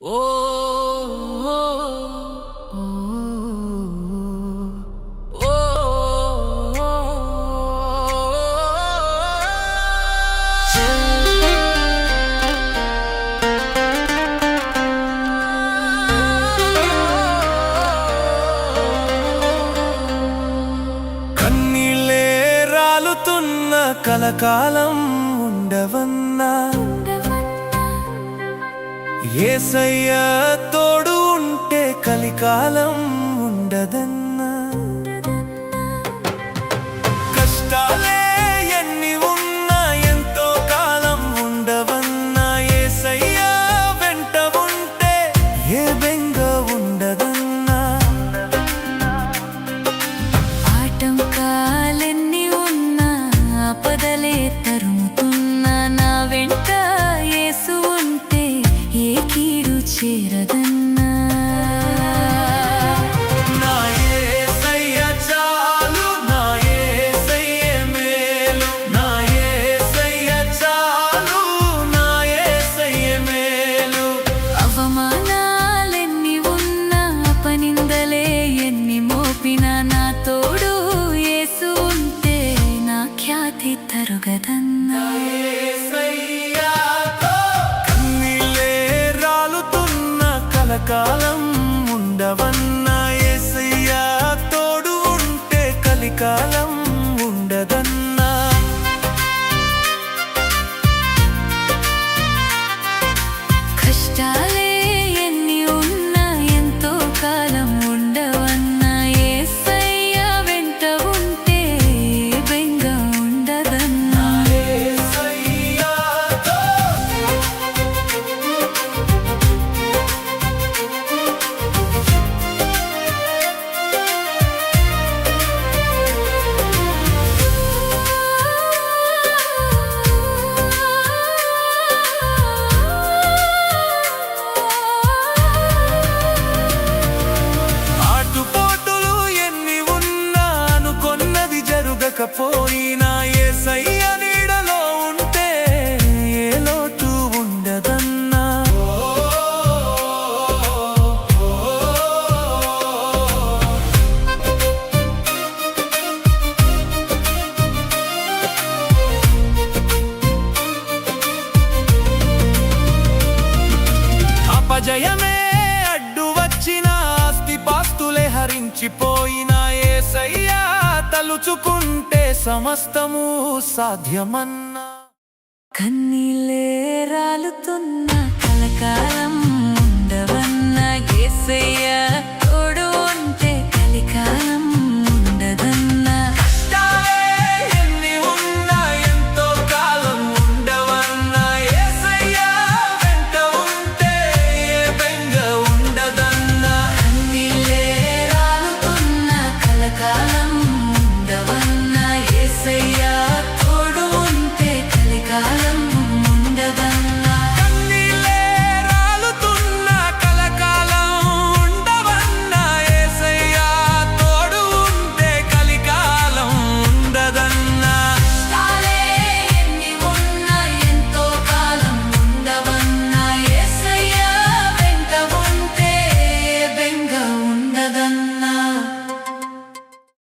ఓ ఓ ఓ కన్నీళ్ళే రాలుతున్న కలకాలం ఉండవన్నా యేసయ్య తోడు ఉంటే కలికాలం ఉండదన్నా. కష్టాలే ఎన్ని ఉన్నా ఎంతో కాలం ఉండవన్నా. యేసయ్య వెంట ఉంటే ఏ బెంగ ఉండదన్నా. ఆటంకాలెన్ని ఉన్నా ఆపదలే తరుముతున్నా నా వెంట యేసు ఉంటే ఏ కీడు చేరదన్నా. నా యేసయ్య చాలు, నా యేసయ్య మేలు, నా యేసయ్య చాలు, నా యేసయ్య మేలు. అవమానాలెన్ని ఉన్నా అపనిందలే ఎన్ని మోపినా నా తోడు యేసు ఉంటే నా ఖ్యాతి తరుగదన్నా. కాలం ఉండవన్నా. యేసయ్య తోడు ఉంటే కలికాలం ఉండదన్నా. కష్టాలే ఎన్ని ఉన్నా ఎంతో కాలం ఉండవన్నా. యేసయ్య వెంట ఉంటే బెంగ ఉండదన్నా. పోయినా యేసయ్య నీడలో ఉంటే ఏ లోటు ఉండదన్నా. అపజయమే అడ్డు వచ్చిన ఆస్తిపాస్తులే హరించిపోయినా యేసయ్య తలుచుకుంటే సమస్తము సాధ్యమన్నా. కన్నీళ్ళే రాలుతున్న కలకాలం